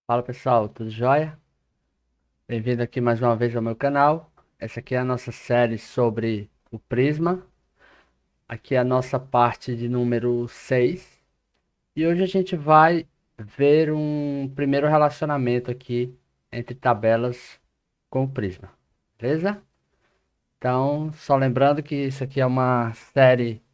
Fala pessoal, tudo jóia? Bem-vindo aqui mais uma vez ao meu canal. Essa aqui é a nossa série sobre o Prisma. Aqui é a nossa parte de número 6. E hoje a gente vai ver um primeiro relacionamento aqui entre tabelas com o Prisma. Beleza? Então, só lembrando que isso aqui é uma série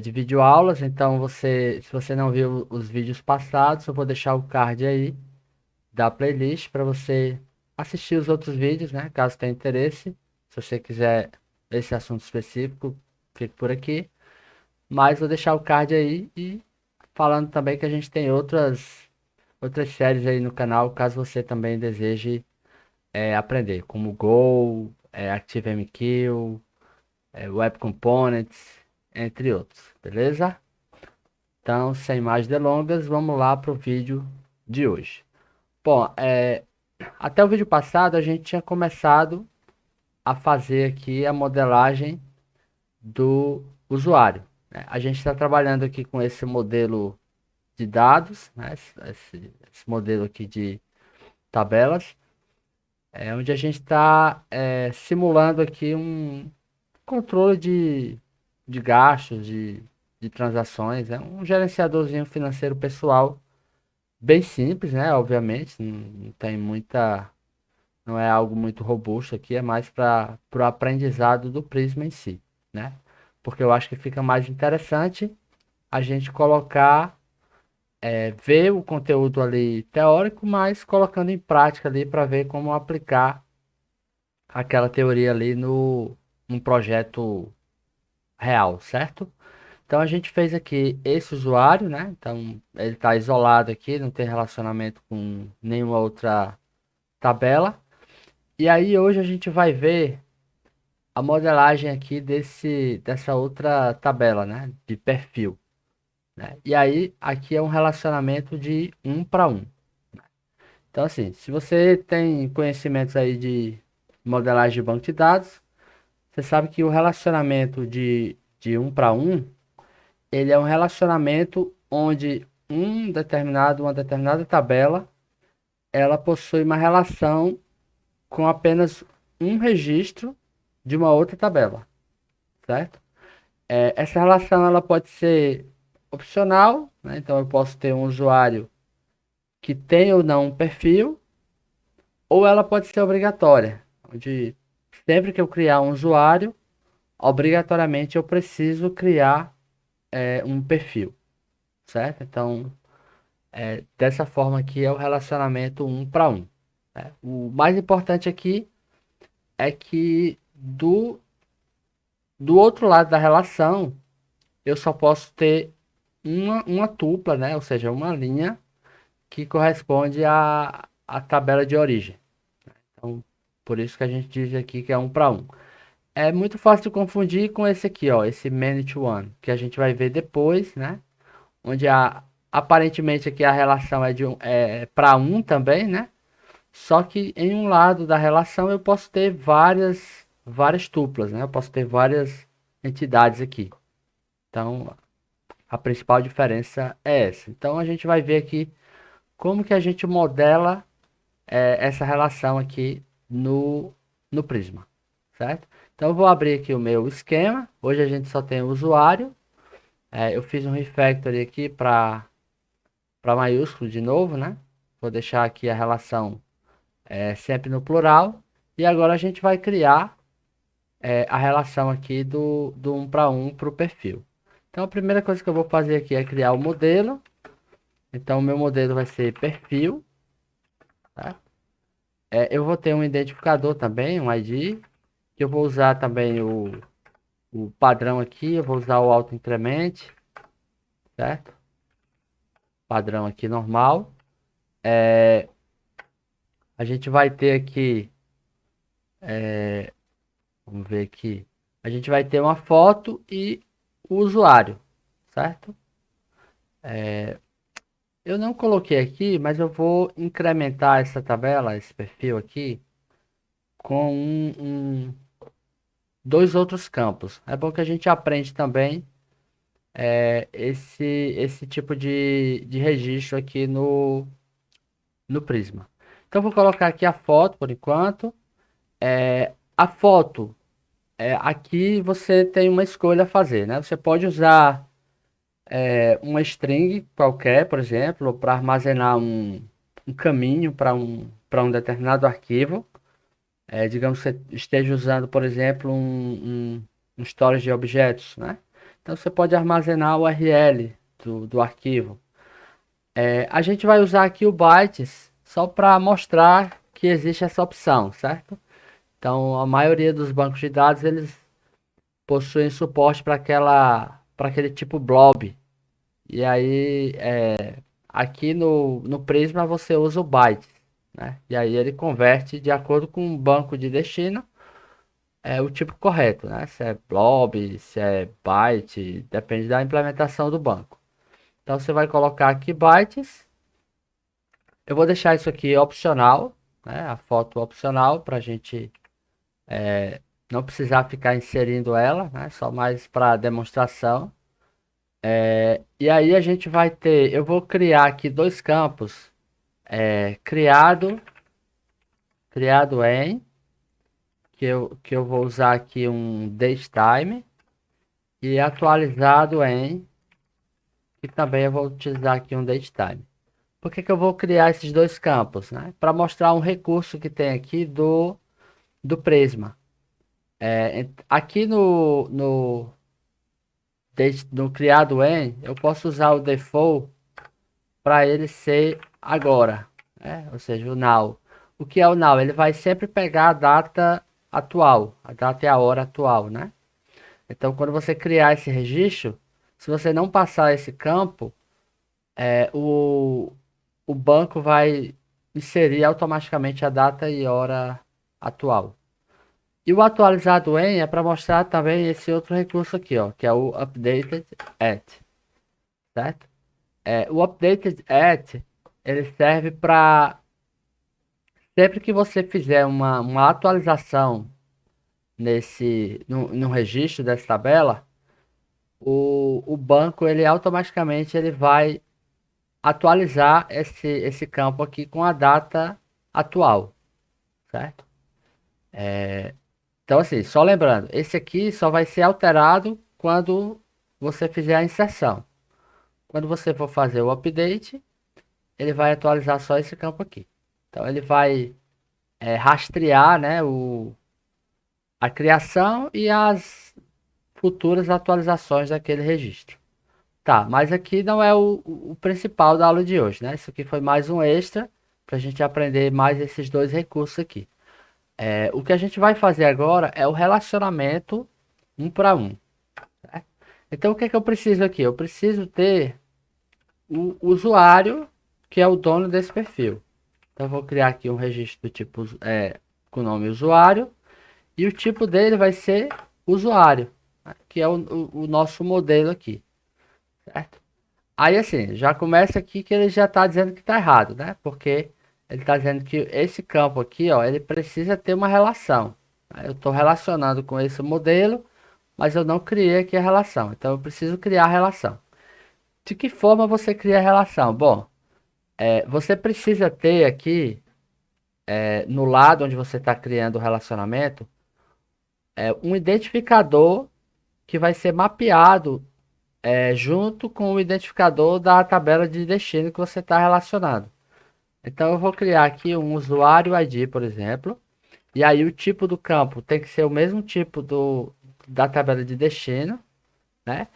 de videoaulas. Então, se você não viu os vídeos passados, eu vou deixar o card aí da playlist para você assistir os outros vídeos, né? Caso tenha interesse. Se você quiser esse assunto específico, fique por aqui. Mas vou deixar o card aí e falando também que a gente tem outras séries aí no canal, caso você também deseje aprender, como Go, ActiveMQ, Web Components, entre outros, beleza? Então, sem mais delongas, vamos lá para o vídeo de hoje. Bom, até o vídeo passado a gente tinha começado a fazer aqui a modelagem do usuário, né? A gente está trabalhando aqui com esse modelo de dados, né? Esse modelo aqui de tabelas, onde a gente está simulando aqui um controle de gastos, de transações, né? Um gerenciadorzinho financeiro pessoal bem simples, né? Obviamente, não tem muita. Não é algo muito robusto aqui, é mais para o aprendizado do Prisma em si, né? Porque eu acho que fica mais interessante a gente colocar, ver o conteúdo ali teórico, mas colocando em prática ali para ver como aplicar aquela teoria ali no, num projeto real, certo? Então a gente fez aqui esse usuário, né? Então ele está isolado aqui, não tem relacionamento com nenhuma outra tabela. E aí hoje a gente vai ver a modelagem aqui dessa outra tabela, né, de perfil, né? E aí aqui é um relacionamento de um para um. Então assim, se você tem conhecimentos aí de modelagem de banco de dados, você sabe que o relacionamento de um para um, ele é um relacionamento onde uma determinada tabela, ela possui uma relação com apenas um registro de uma outra tabela, certo? Essa relação ela pode ser opcional, né? Então eu posso ter um usuário que tem ou não um perfil, ou ela pode ser obrigatória, onde sempre que eu criar um usuário, obrigatoriamente eu preciso criar um perfil, certo? Então, dessa forma aqui é o relacionamento um para um, né? O mais importante aqui é que do outro lado da relação, eu só posso ter uma tupla, né? Ou seja, uma linha que corresponde à tabela de origem. Então, por isso que a gente diz aqui que é um para um. É muito fácil de confundir com esse aqui, ó, esse many to one, que a gente vai ver depois, né? Onde aparentemente aqui a relação é para um também, né? Só que em um lado da relação eu posso ter várias tuplas, né? Eu posso ter várias entidades aqui. Então, a principal diferença é essa. Então, a gente vai ver aqui como que a gente modela essa relação aqui no Prisma, certo? Então eu vou abrir aqui o meu esquema. Hoje a gente só tem o usuário. Eu fiz um refactor aqui para maiúsculo de novo, né? Vou deixar aqui a relação sempre no plural. E agora a gente vai criar a relação aqui do um para o perfil. Então a primeira coisa que eu vou fazer aqui é criar o modelo. Então o meu modelo vai ser perfil, tá? Eu vou ter um identificador também, um ID, que eu vou usar também o padrão aqui, eu vou usar o auto-increment, certo? Padrão aqui normal. A gente vai ter aqui, vamos ver aqui, a gente vai ter uma foto e o usuário, certo? Eu não coloquei aqui, mas eu vou incrementar essa tabela, esse perfil aqui, com dois outros campos. É bom que a gente aprende também esse tipo de registro aqui no Prisma. Então, vou colocar aqui a foto por enquanto. A foto, aqui você tem uma escolha a fazer, né? Você pode usar uma string qualquer, por exemplo, para armazenar um caminho para um determinado arquivo. Digamos que você esteja usando, por exemplo, um storage de objetos, né? Então você pode armazenar o URL do arquivo. A gente vai usar aqui o bytes só para mostrar que existe essa opção, certo? Então a maioria dos bancos de dados eles possuem suporte para aquele tipo blob. E aí aqui no Prisma você usa o byte, né? E aí ele converte de acordo com o banco de destino o tipo correto, né? Se é blob, se é byte, depende da implementação do banco. Então você vai colocar aqui bytes. Eu vou deixar isso aqui opcional, né? A foto opcional para a gente não precisar ficar inserindo ela, né? Só mais para demonstração. E aí a gente vai ter, eu vou criar aqui dois campos, criado em, que eu vou usar aqui um datetime e atualizado em, que também eu vou utilizar aqui um datetime. Por que que eu vou criar esses dois campos, né? Para mostrar um recurso que tem aqui do Prisma. Aqui no criado em, eu posso usar o default para ele ser agora, né? Ou seja, o now. O que é o now? Ele vai sempre pegar a data atual, a data e a hora atual, né? Então, quando você criar esse registro, se você não passar esse campo, é, o, o banco vai inserir automaticamente a data e hora atual. E o atualizado em é para mostrar também esse outro recurso aqui, ó, que é o updated at, certo? O updated at ele serve para sempre que você fizer uma atualização no registro dessa tabela, o banco ele automaticamente ele vai atualizar esse campo aqui com a data atual, certo? Então assim, só lembrando, esse aqui só vai ser alterado quando você fizer a inserção. Quando você for fazer o update, ele vai atualizar só esse campo aqui. Então ele vai rastrear, né, a criação e as futuras atualizações daquele registro. Tá, mas aqui não é o principal da aula de hoje, né? Isso aqui foi mais um extra para a gente aprender mais esses dois recursos aqui. O que a gente vai fazer agora é o relacionamento um para um. Certo? Então o que é que eu preciso aqui? Eu preciso ter o usuário que é o dono desse perfil. Então eu vou criar aqui um registro do tipo com o nome usuário e o tipo dele vai ser usuário, né? Que é o nosso modelo aqui, certo? Aí assim, já começa aqui que ele já está dizendo que está errado, né? Porque ele está dizendo que esse campo aqui, ó, ele precisa ter uma relação. Eu estou relacionando com esse modelo, mas eu não criei aqui a relação. Então eu preciso criar a relação. De que forma você cria a relação? Bom, você precisa ter aqui, no lado onde você está criando o relacionamento, um identificador que vai ser mapeado junto com o identificador da tabela de destino que você está relacionado. Então eu vou criar aqui um usuário ID, por exemplo, e aí o tipo do campo tem que ser o mesmo tipo da tabela de destino, né?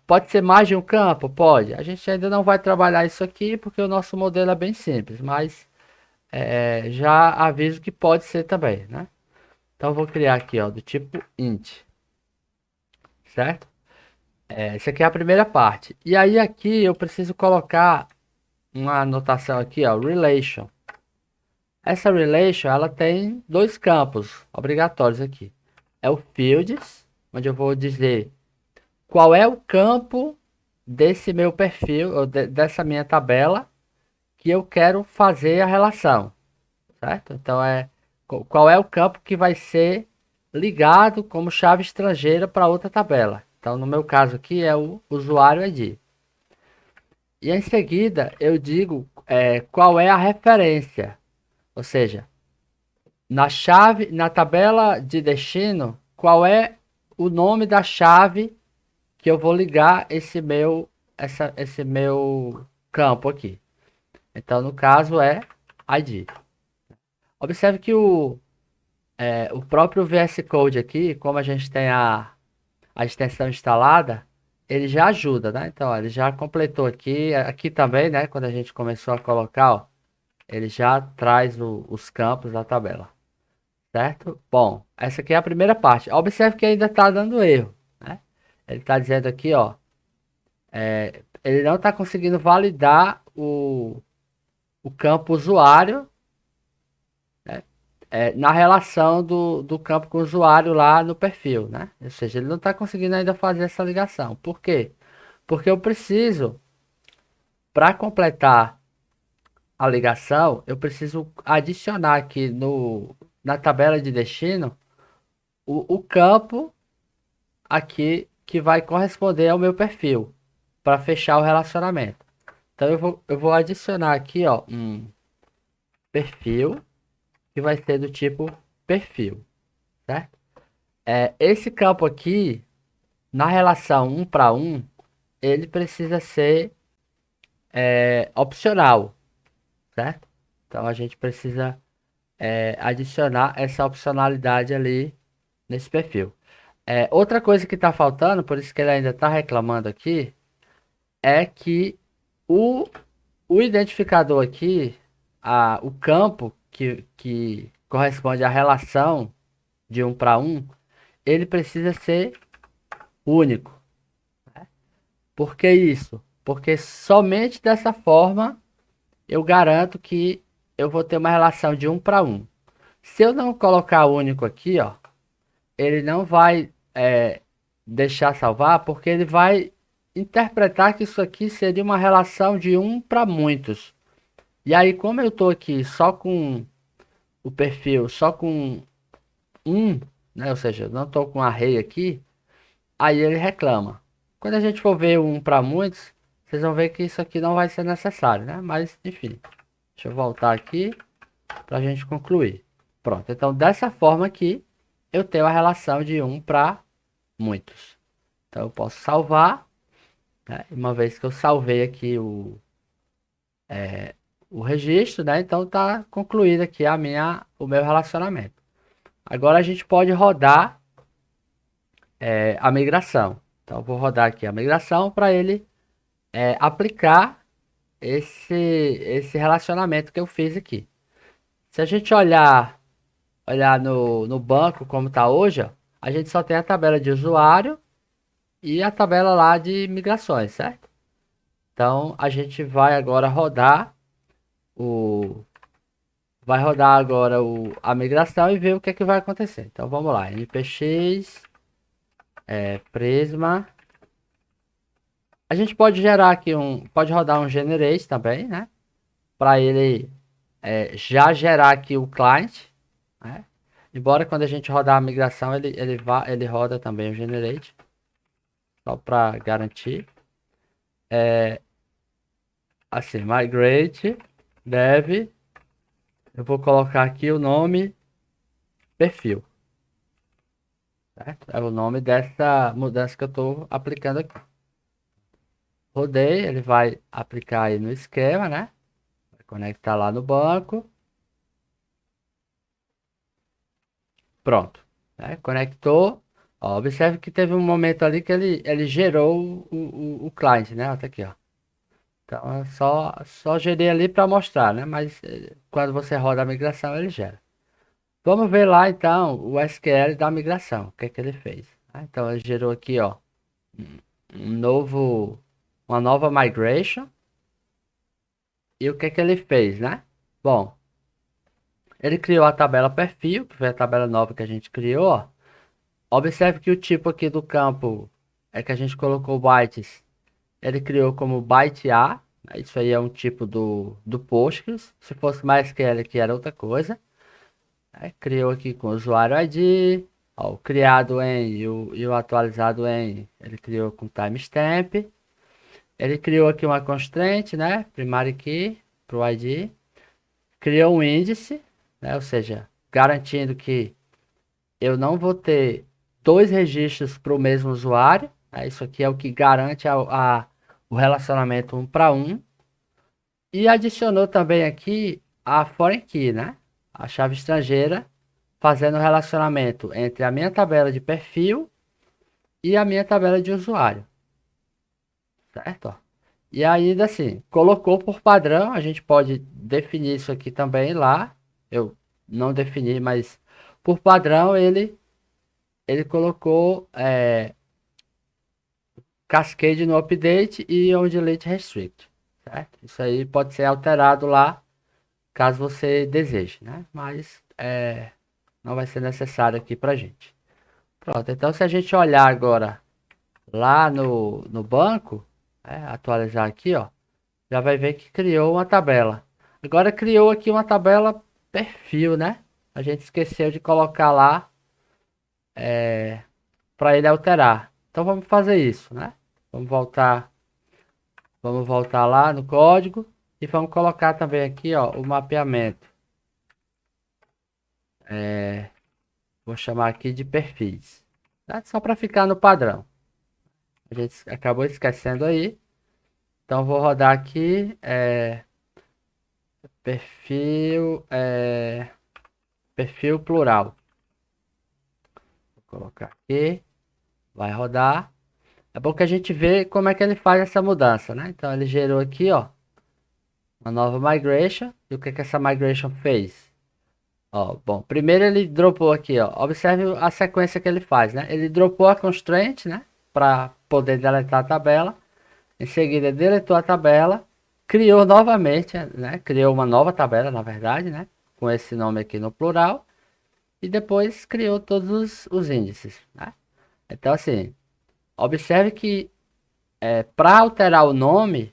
Pode ser mais de um campo? Pode. A gente ainda não vai trabalhar isso aqui porque o nosso modelo é bem simples, mas já aviso que pode ser também, né? Então eu vou criar aqui, ó, do tipo int, certo? Essa aqui é a primeira parte. E aí aqui eu preciso colocar uma anotação aqui, ó, relation. Essa relation, ela tem dois campos obrigatórios aqui. É o fields, onde eu vou dizer qual é o campo desse meu perfil, ou dessa minha tabela, que eu quero fazer a relação, certo? Então qual é o campo que vai ser ligado como chave estrangeira para outra tabela. Então no meu caso aqui é o usuário ID. E em seguida eu digo qual é a referência. Ou seja, na tabela de destino, qual é o nome da chave que eu vou ligar esse meu campo aqui. Então, no caso, é ID. Observe que o próprio VS Code aqui, como a gente tem a extensão instalada, ele já ajuda, né? Então, ó, ele já completou aqui também, né? Quando a gente começou a colocar, ó, ele já traz os campos da tabela, certo? Bom, essa aqui é a primeira parte. Observe que ainda está dando erro, né? Ele está dizendo aqui, ó, ele não está conseguindo validar o campo usuário, né? Na relação do campo com o usuário lá no perfil, né? Ou seja, ele não está conseguindo ainda fazer essa ligação. Por quê? Porque eu preciso, para completar a ligação, eu preciso adicionar aqui na tabela de destino o campo aqui que vai corresponder ao meu perfil para fechar o relacionamento. Então eu vou adicionar aqui, ó, um perfil que vai ser do tipo perfil, certo? Esse campo aqui, na relação 1 para 1, ele precisa ser opcional, certo? Então a gente precisa adicionar essa opcionalidade ali nesse perfil. Outra coisa que está faltando, por isso que ele ainda está reclamando aqui, é que o, o identificador aqui, o campo que corresponde à relação de 1 para 1, ele precisa ser único. Por que isso? Porque somente dessa forma eu garanto que eu vou ter uma relação de 1 para 1. Se eu não colocar único aqui, ó, ele não vai deixar salvar, porque ele vai interpretar que isso aqui seria uma relação de 1 para muitos. E aí, como eu estou aqui só com o perfil, só com um, né? Ou seja, eu não estou com array aqui, aí ele reclama. Quando a gente for ver um para muitos, vocês vão ver que isso aqui não vai ser necessário, né? Mas, enfim, deixa eu voltar aqui para a gente concluir. Pronto, então dessa forma aqui, eu tenho a relação de 1 para muitos. Então eu posso salvar, né? Uma vez que eu salvei aqui o registro, né? Então tá concluído aqui o meu relacionamento. Agora a gente pode rodar a migração. Então eu vou rodar aqui a migração para ele aplicar esse relacionamento que eu fiz aqui. Se a gente olhar no banco como está hoje, ó, a gente só tem a tabela de usuário e a tabela lá de migrações, certo? Então a gente vai agora rodar o vai rodar agora a migração e ver o que é que vai acontecer. Então vamos lá, npx prisma. A gente pode gerar aqui pode rodar um generate também, né? Para ele já gerar aqui o client, né? Embora quando a gente rodar a migração ele roda também o generate, só para garantir. Assim, migrate dev, eu vou colocar aqui o nome perfil, certo? É o nome dessa mudança que eu estou aplicando aqui. Rodei, ele vai aplicar aí no esquema, né? Vai conectar lá no banco. Pronto, né? Conectou. Ó, observe que teve um momento ali que ele gerou o client, né? Tá aqui, ó. Então, eu só gerei ali para mostrar, né? Mas quando você roda a migração, ele gera. Vamos ver lá, então, o SQL da migração. O que é que ele fez? Então, ele gerou aqui, ó, um novo, uma nova migration. E o que é que ele fez, né? Bom, ele criou a tabela perfil, que foi a tabela nova que a gente criou, ó. Observe que o tipo aqui do campo é que a gente colocou bytes. Ele criou como byte A, né? Isso aí é um tipo do Postgres. Se fosse mais MySQL aqui era outra coisa, né? Criou aqui com o usuário ID, ó, o criado em e o atualizado em, ele criou com timestamp. Ele criou aqui uma constraint, né? Primary key. para o ID, criou um índice, né? Ou seja, garantindo que eu não vou ter dois registros para o mesmo usuário, né? Isso aqui é o que garante o relacionamento um para um. E adicionou também aqui a foreign key, né? A chave estrangeira, fazendo o relacionamento entre a minha tabela de perfil e a minha tabela de usuário, certo? E ainda assim, colocou por padrão, a gente pode definir isso aqui também lá. Eu não defini, mas por padrão ele colocou Cascade no update e on delete restrict, certo? Isso aí pode ser alterado lá caso você deseje, né? Mas não vai ser necessário aqui pra gente. Pronto, então se a gente olhar agora lá no banco, atualizar aqui, ó, já vai ver que criou uma tabela. Agora criou aqui uma tabela perfil, né? A gente esqueceu de colocar lá para ele alterar. Então vamos fazer isso, né? Vamos voltar lá no código e vamos colocar também aqui, ó, o mapeamento. Vou chamar aqui de perfis, tá? Só para ficar no padrão. A gente acabou esquecendo aí. Então vou rodar aqui, perfil, perfil plural. Vou colocar aqui, vai rodar. É bom que a gente vê como é que ele faz essa mudança, né? Então ele gerou aqui, ó, uma nova migration. E o que que essa migration fez? Ó, bom, primeiro ele dropou aqui, ó. Observe a sequência que ele faz, né? Ele dropou a constraint, né? Para poder deletar a tabela. Em seguida, deletou a tabela, criou novamente, né? Criou uma nova tabela, na verdade, né? Com esse nome aqui no plural. E depois criou todos os índices, né? Então, assim, observe que para alterar o nome,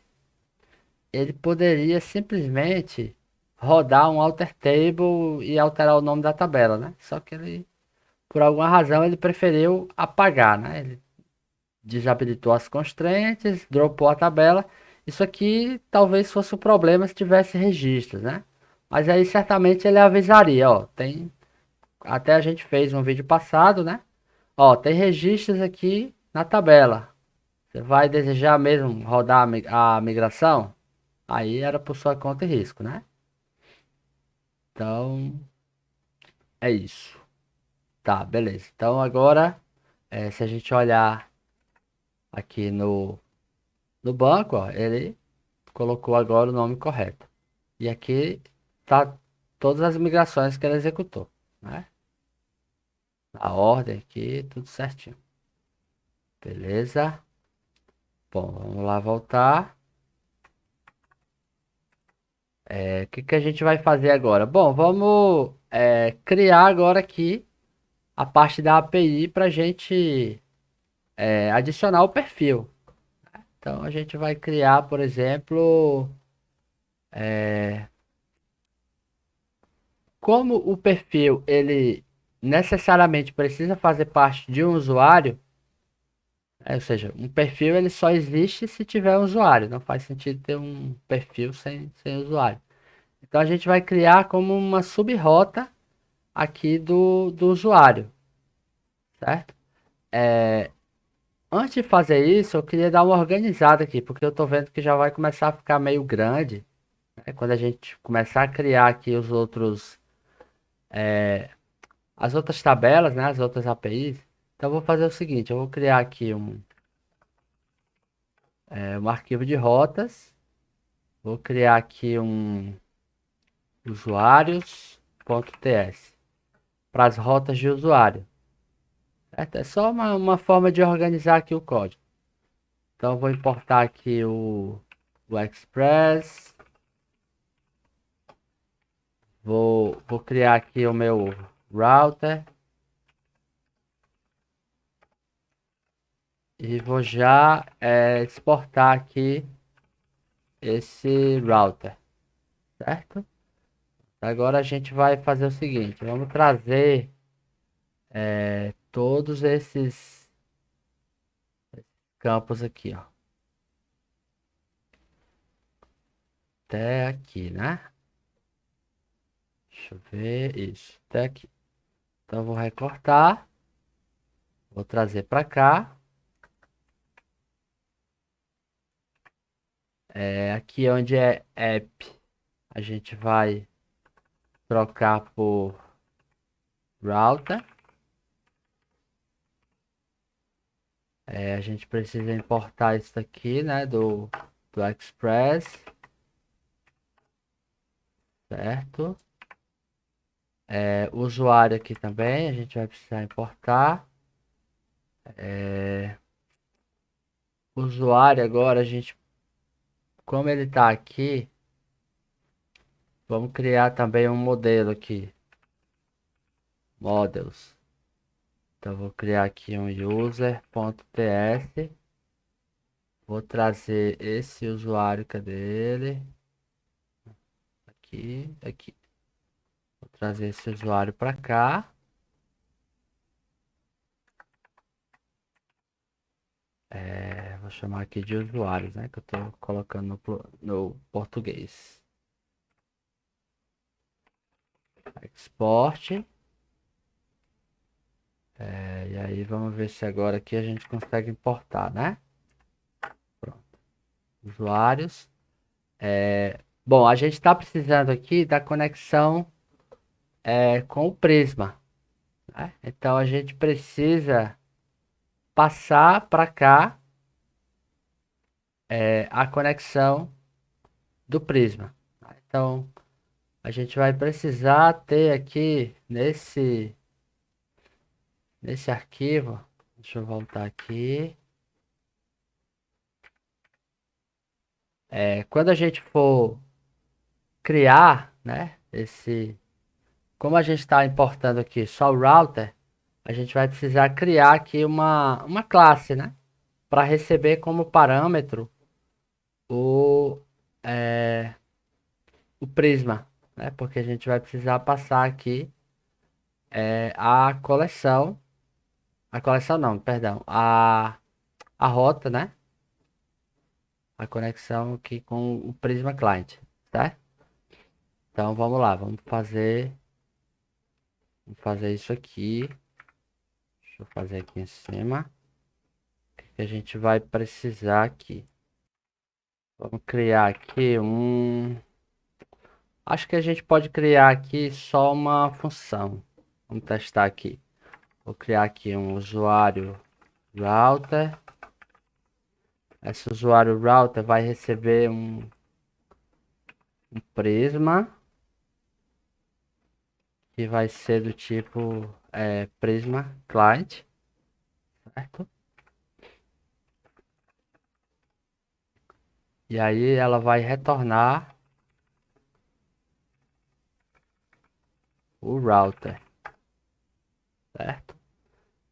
ele poderia simplesmente rodar um alter table e alterar o nome da tabela, né? Só que ele, por alguma razão, ele preferiu apagar, né? Ele desabilitou as constraints, dropou a tabela. Isso aqui talvez fosse o problema se tivesse registros, né? Mas aí certamente ele avisaria, ó, tem, até a gente fez um vídeo passado, né? Ó, tem registros aqui na tabela. Você vai desejar mesmo rodar a migração? Aí era por sua conta e risco, né? Então, é isso. Tá, beleza. Então agora, se a gente olhar aqui no banco, ó, ele colocou agora o nome correto. E aqui tá todas as migrações que ele executou, né? A ordem aqui, tudo certinho. Beleza? Bom, vamos lá voltar. O que que a gente vai fazer agora? Bom, vamos criar agora aqui a parte da API para a gente adicionar o perfil. Então a gente vai criar, por exemplo, como o perfil ele necessariamente precisa fazer parte de um usuário, ou seja, um perfil ele só existe se tiver um usuário. Não faz sentido ter um perfil sem usuário. Então a gente vai criar como uma subrota aqui do usuário, certo? Antes de fazer isso, eu queria dar uma organizada aqui, porque eu tô vendo que já vai começar a ficar meio grande, né? Quando a gente começar a criar aqui as outras tabelas, né? As outras APIs. Então eu vou fazer o seguinte, eu vou criar aqui um arquivo de rotas, vou criar aqui um usuários.ts para as rotas de usuário, certo? É só uma forma de organizar aqui o código. Então eu vou importar aqui o Express. Vou criar aqui o meu router. E vou já exportar aqui esse router, certo? Agora a gente vai fazer o seguinte, vamos trazer todos esses campos aqui, ó. até aqui, né? Deixa eu ver isso, até aqui. Então eu vou recortar, vou trazer para cá. Aqui onde é app, a gente vai trocar por router. A gente precisa importar isso aqui, né, do Express, certo? O usuário aqui também, a gente vai precisar importar. O usuário agora, a gente, como ele está aqui, vamos criar também um modelo aqui, models. Então vou criar aqui um user.ts. Vou trazer esse usuário, cadê ele? Aqui, aqui. Vou trazer esse usuário para cá. Vou chamar aqui de usuários, né? Que eu estou colocando no português. Export. E aí vamos ver se agora aqui a gente consegue importar, né? Pronto. Usuários. Bom, a gente está precisando aqui da conexão com o Prisma, né? Então a gente precisa passar para cá a conexão do Prisma. Então a gente vai precisar ter aqui nesse arquivo. Deixa eu voltar aqui. Quando a gente for criar, né, como a gente está importando aqui só o router, a gente vai precisar criar aqui uma classe, né, para receber como parâmetro o, é, o Prisma, né, porque a gente vai precisar passar aqui a coleção não, perdão, a rota, né, a conexão aqui com o Prisma Client, certo? Então vamos lá, vamos fazer isso aqui. Deixa eu fazer aqui em cima. O que a gente vai precisar aqui? Vamos criar aqui um. Acho que a gente pode criar aqui só uma função. Vamos testar aqui. Vou criar aqui um usuário router. Esse usuário router vai receber um prisma que vai ser do tipo prisma client, certo? E aí ela vai retornar o router, certo?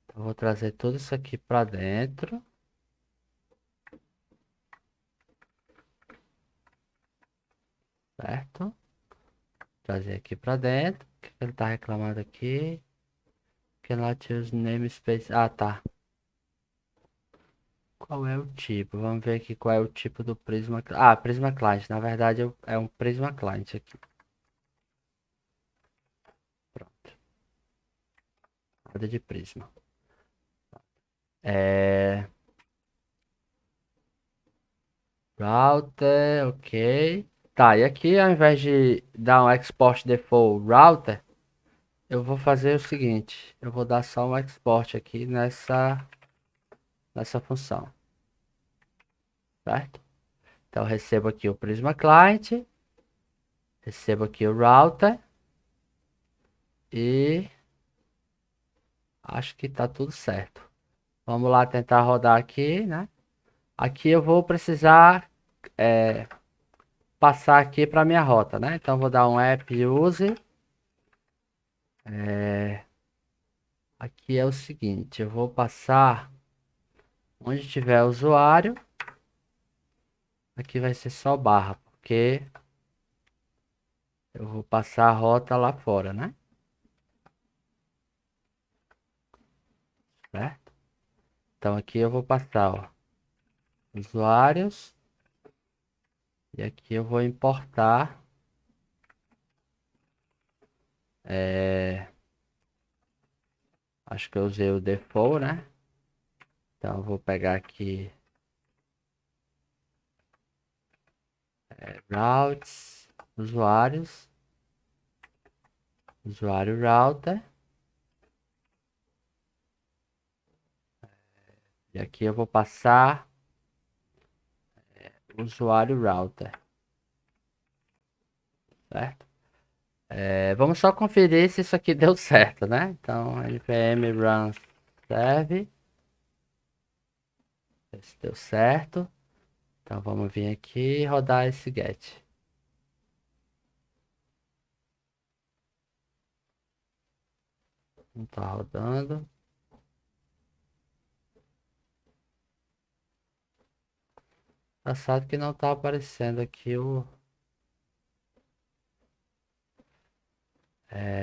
Então, vou trazer tudo isso aqui para dentro. Certo? Trazer aqui para dentro. O que que ele tá reclamando aqui? Cannot use namespace. Ah, tá. Qual é o tipo? Vamos ver aqui qual é o tipo do Prisma. Ah, Prisma Client. Na verdade é um Prisma Client aqui. Pronto. Nada de Prisma. É... Router, ok. Tá, e aqui ao invés de dar um export default router, eu vou fazer o seguinte. Eu vou dar só um export aqui nessa função. Certo? Então, recebo aqui o Prisma Client, recebo aqui o router e acho que tá tudo certo. Vamos lá tentar rodar aqui, né? Aqui eu vou precisar passar aqui para minha rota, né? Então, vou dar um app use. Aqui é o seguinte, eu vou passar onde tiver usuário. Aqui vai ser só barra, porque eu vou passar a rota lá fora, né? Certo? Então aqui eu vou passar, ó, usuários, E aqui eu vou importar. Acho que eu usei o default, né? Então eu vou pegar aqui routes, usuários, usuário router. E aqui eu vou passar usuário router, certo? Vamos só conferir se isso aqui deu certo, né? Então npm run serve, ver se deu certo. Então vamos vir aqui e rodar esse get. Não tá rodando. Engraçado que não tá aparecendo aqui o.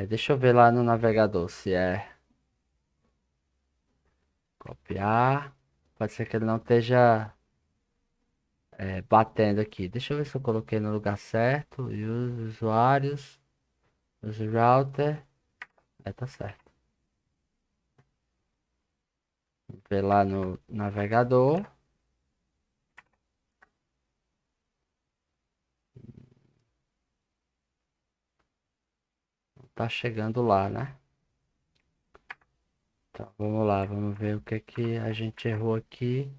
Deixa eu ver lá no navegador se é copiar. Pode ser que ele não esteja batendo aqui. Deixa eu ver se eu coloquei no lugar certo. Use usuários, use router. Tá certo. Ver lá no navegador. Tá chegando lá, né? Então vamos lá, vamos ver o que que a gente errou aqui.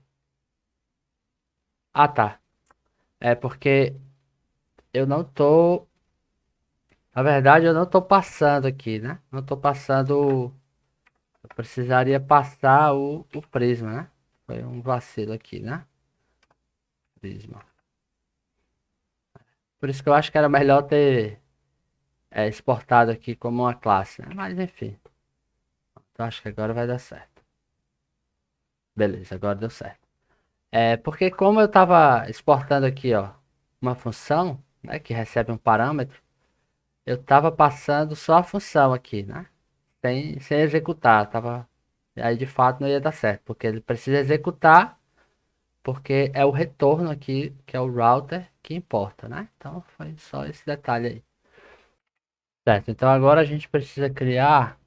Ah, tá. É porque eu não tô. Na verdade, eu não tô passando aqui, né? Não tô passando. Eu precisaria passar o prisma, né? Foi um vacilo aqui, né? Prisma. Por isso que eu acho que era melhor ter exportado aqui como uma classe, né? Mas enfim. Eu acho que agora vai dar certo. Beleza, agora deu certo. Porque como eu estava exportando aqui, ó, uma função, né, que recebe um parâmetro, eu estava passando só a função aqui, né? Sem executar, tava. Aí de fato não ia dar certo, porque ele precisa executar, porque é o retorno aqui, que é o router, que importa, né? Então foi só esse detalhe aí. Certo, então agora a gente precisa criar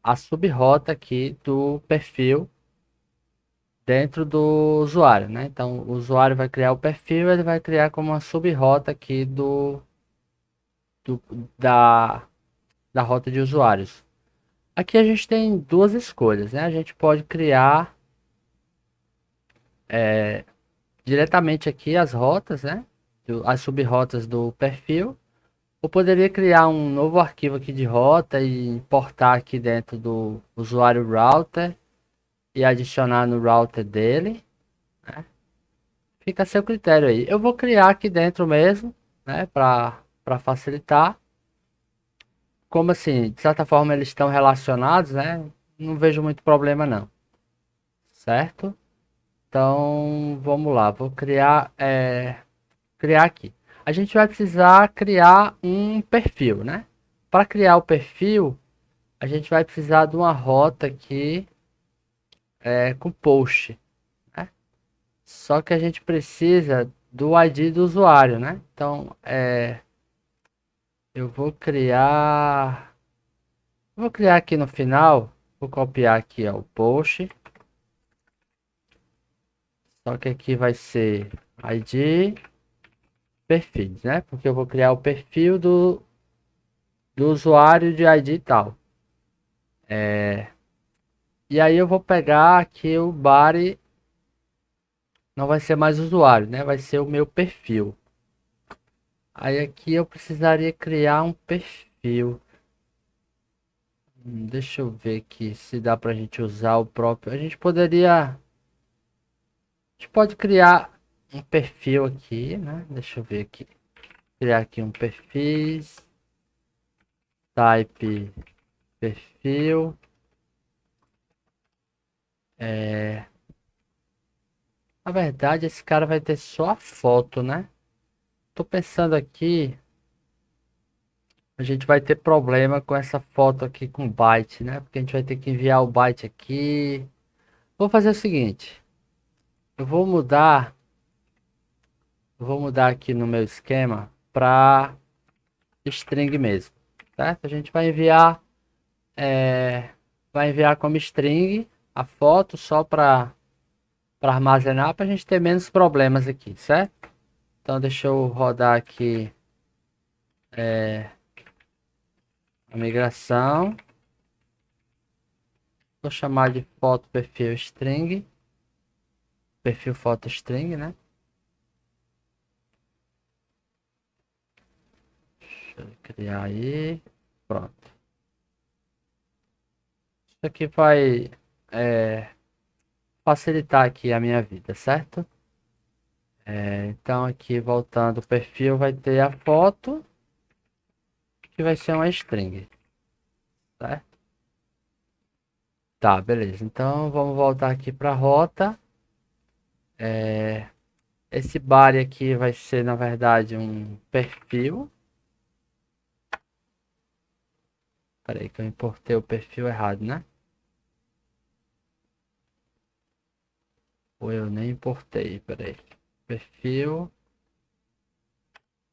a subrota aqui do perfil dentro do usuário, né? Então o usuário vai criar o perfil, ele vai criar como uma subrota aqui do- da, da rota de usuários. Aqui a gente tem duas escolhas, né? A gente pode criar diretamente aqui as rotas, né? As subrotas do perfil. Eu poderia criar um novo arquivo aqui de rota e importar aqui dentro do usuário router e adicionar no router dele, né? Fica a seu critério aí. Eu vou criar aqui dentro mesmo, né? Para facilitar. Como assim, de certa forma eles estão relacionados, né? Não vejo muito problema não, certo? Então, vamos lá, vou criar aqui. A gente vai precisar criar um perfil, né? Para criar o perfil, a gente vai precisar de uma rota aqui com post, né? Só que a gente precisa do ID do usuário, né? Então, eu vou criar aqui no final, vou copiar aqui ó, o post, só que aqui vai ser ID perfis, né? Porque eu vou criar o perfil do usuário de ID e tal. E aí eu vou pegar aqui o body, não vai ser mais usuário, né? Vai ser o meu perfil. Aí aqui eu precisaria criar um perfil. Deixa eu ver aqui se dá pra gente usar o próprio. A gente pode criar um perfil aqui, né? Deixa eu ver aqui. Criar aqui um perfis. Type perfil. Na verdade, esse cara vai ter só a foto, né? Tô pensando aqui, a gente vai ter problema com essa foto aqui com byte, né? Porque a gente vai ter que enviar o byte aqui. Vou fazer o seguinte, eu Eu vou mudar aqui no meu esquema para string mesmo, certo? A gente vai enviar como string a foto só para armazenar, para a gente ter menos problemas aqui, certo? Então deixa eu rodar aqui a migração. Vou chamar de foto perfil string, perfil foto string, né? Deixa eu criar aí, pronto. Isso aqui vai facilitar aqui a minha vida, certo? Então aqui voltando o perfil vai ter a foto que vai ser uma string, certo? Tá, beleza. Então vamos voltar aqui para a rota. Esse body aqui vai ser na verdade um perfil. Peraí que eu importei o perfil errado, né? Ou eu nem importei, peraí. Perfil.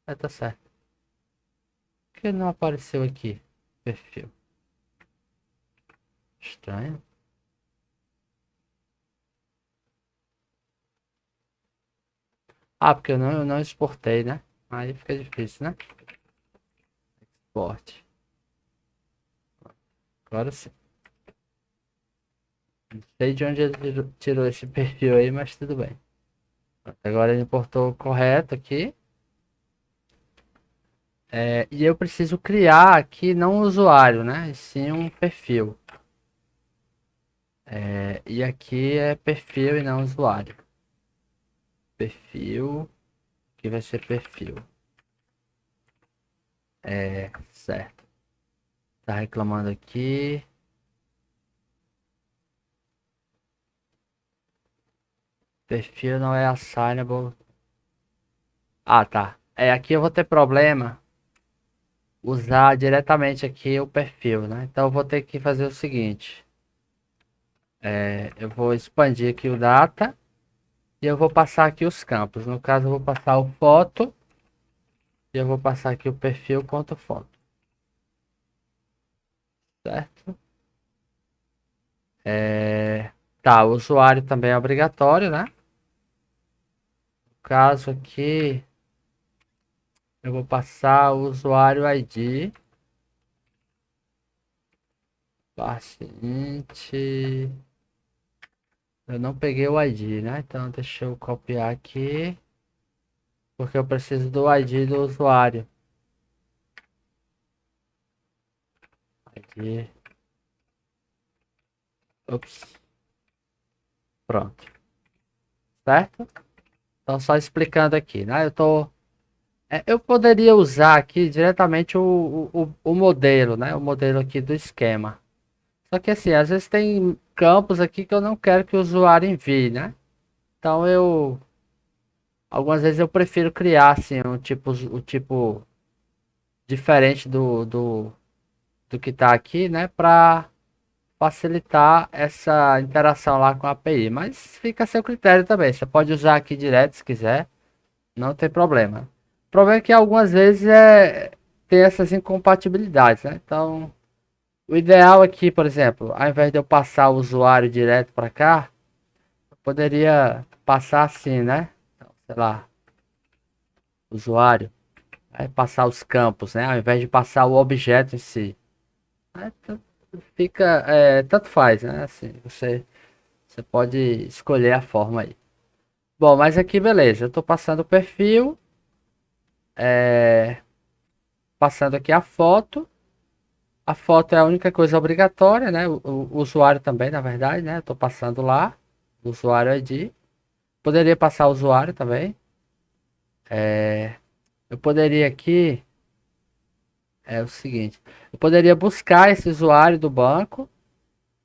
Tá certo. Por que não apareceu aqui? Perfil. Estranho. Ah, porque eu não exportei, né? Aí fica difícil, né? Export. Agora sim. Não sei de onde ele tirou esse perfil aí, mas tudo bem. Agora ele importou correto aqui. E eu preciso criar aqui não um usuário, né? E sim um perfil. E aqui é perfil e não usuário. Perfil. Aqui vai ser perfil. Certo. Tá reclamando aqui. Perfil não é assignable. Ah, tá. Aqui eu vou ter problema usar diretamente aqui o perfil, né? Então eu vou ter que fazer o seguinte. Eu vou expandir aqui o data e eu vou passar aqui os campos. No caso eu vou passar o foto e eu vou passar aqui o perfil quanto foto. Certo? Tá, o usuário também é obrigatório, né? No caso aqui eu vou passar o usuário ID. Paciente. Eu não peguei o ID, né? Então deixa eu copiar aqui. Porque eu preciso do ID do usuário. ID. Ops. Pronto. Certo? Então só explicando aqui, né? Eu poderia usar aqui diretamente o modelo, né? O modelo aqui do esquema. Só que assim, às vezes tem campos aqui que eu não quero que o usuário envie, né? Então algumas vezes eu prefiro criar assim um tipo diferente do que está aqui, né? Para facilitar essa interação lá com a API. Mas fica a seu critério também. Você pode usar aqui direto se quiser, não tem problema. O problema é que algumas vezes tem essas incompatibilidades, né? Então, o ideal aqui, por exemplo, ao invés de eu passar o usuário direto para cá, eu poderia passar assim, né? Então, sei lá, usuário, aí passar os campos, né? Ao invés de passar o objeto em si. Aí, tanto faz, né? Assim, você pode escolher a forma aí. Bom, mas aqui beleza, eu estou passando o perfil, passando aqui a foto. A foto é a única coisa obrigatória, né? O usuário também, na verdade, né? Eu tô passando lá, o usuário ID. Poderia passar o usuário também. Eu poderia aqui, o seguinte, eu poderia buscar esse usuário do banco,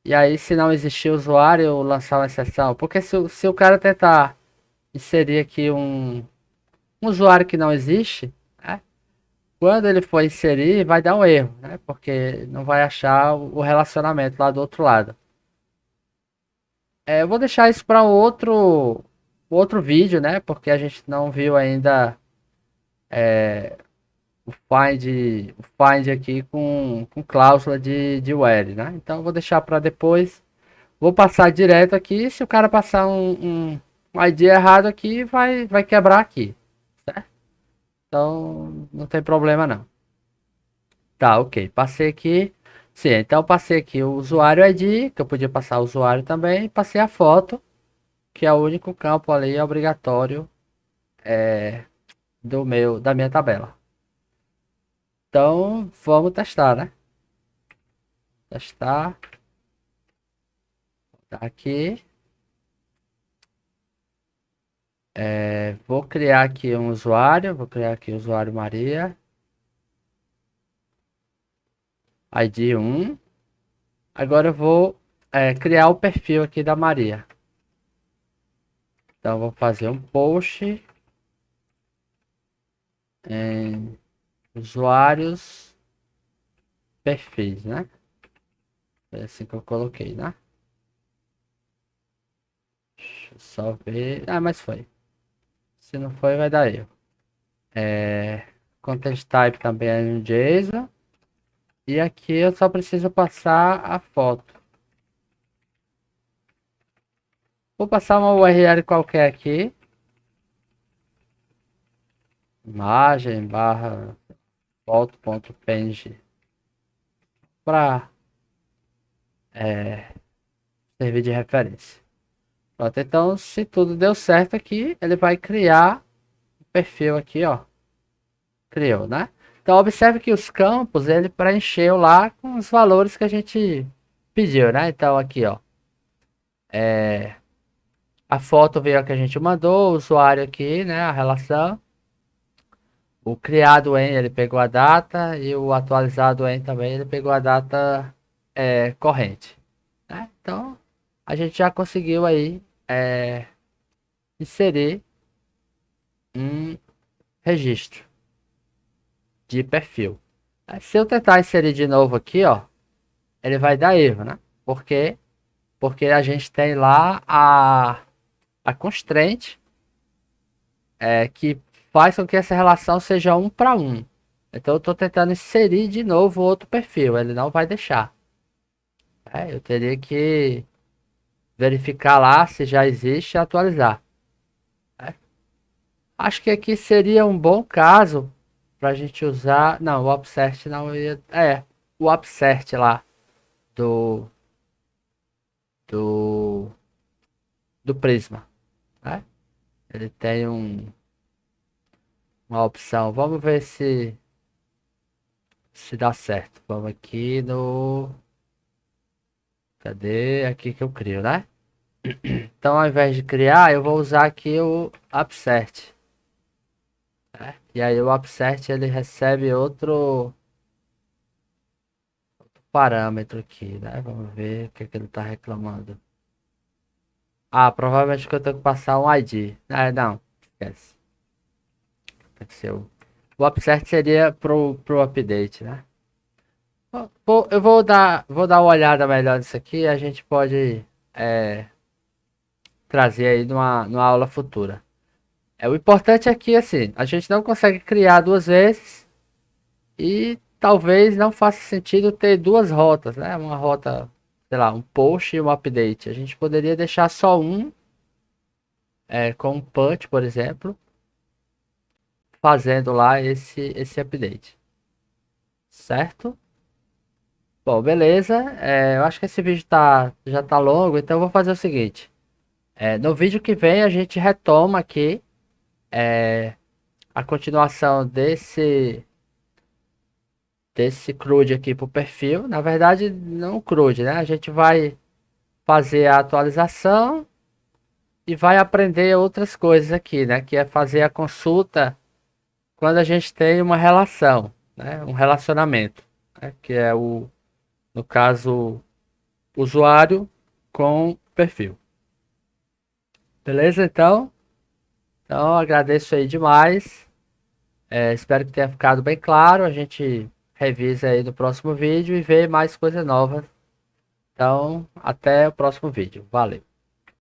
e aí se não existir usuário, eu lançar uma exceção. Porque se o cara tentar inserir aqui um usuário que não existe, né? Quando ele for inserir, vai dar um erro, né? Porque não vai achar o relacionamento lá do outro lado. Eu vou deixar isso para o outro vídeo, né? Porque a gente não viu ainda o find aqui com cláusula de where, né? Então eu vou deixar para depois. Vou passar direto aqui. Se o cara passar um ID errado aqui, vai quebrar aqui, certo? Então não tem problema não. Tá, ok. Passei aqui. Sim, então passei aqui o usuário ID, que eu podia passar o usuário também. Passei a foto, que é o único campo ali obrigatório da minha tabela. Então vamos testar, né? Testar. Tá aqui. Vou criar aqui um usuário. Vou criar aqui o usuário Maria. ID 1. Agora eu vou criar o perfil aqui da Maria. Então vou fazer um post em usuários perfis, né? Foi assim que eu coloquei, né? Deixa eu só ver. Ah, mas foi. Se não foi, vai dar erro. Content type também é um JSON. E aqui eu só preciso passar a foto. Vou passar uma URL qualquer aqui. Imagem barra foto.png para servir de referência. Pronto, então se tudo deu certo aqui, ele vai criar o perfil aqui, ó. Criou, né? Então observe que os campos ele preencheu lá com os valores que a gente pediu, né? Então aqui, ó. A foto veio a que a gente mandou, o usuário aqui, né? A relação. O criado em ele pegou a data e o atualizado em também ele pegou a data corrente, né? Então a gente já conseguiu aí inserir um registro de perfil. Se eu tentar inserir de novo aqui, ó, ele vai dar erro, né? Por quê? Porque a gente tem lá a constraint que faz com que essa relação seja 1 para 1. Então eu estou tentando inserir de novo outro perfil, ele não vai deixar. Eu teria que verificar lá se já existe e atualizar. Acho que aqui seria um bom caso para a gente usar. Não, o upsert não ia. O upsert lá do, do, do Prisma, né? Ele tem uma opção. Vamos ver se dá certo. Vamos aqui no. Cadê? Aqui que eu crio, né? Então, ao invés de criar, eu vou usar aqui o upsert. E aí o upsert ele recebe outro parâmetro aqui, né? Vamos ver o que, que ele está reclamando. Ah, provavelmente que eu tenho que passar um ID. Não, esquece. Tem que ser o upsert seria pro update, né? Eu vou dar uma olhada melhor nisso aqui. A gente pode trazer aí numa aula futura. O importante é que assim, a gente não consegue criar duas vezes e talvez não faça sentido ter duas rotas, né? Uma rota, sei lá, um post e um update. A gente poderia deixar só um, com um punch, por exemplo, fazendo lá esse update. Certo? Bom, beleza. Eu acho que esse vídeo já tá longo, então eu vou fazer o seguinte. No vídeo que vem a gente retoma aqui a continuação desse CRUD aqui pro perfil. Na verdade, não o CRUD, né? A gente vai fazer a atualização e vai aprender outras coisas aqui, né? Que é fazer a consulta quando a gente tem uma relação, né? Um relacionamento, né? Que é no caso, usuário com perfil. Beleza, então? Então, agradeço aí demais. Espero que tenha ficado bem claro. A gente revisa aí no próximo vídeo e vê mais coisas novas. Então, até o próximo vídeo. Valeu!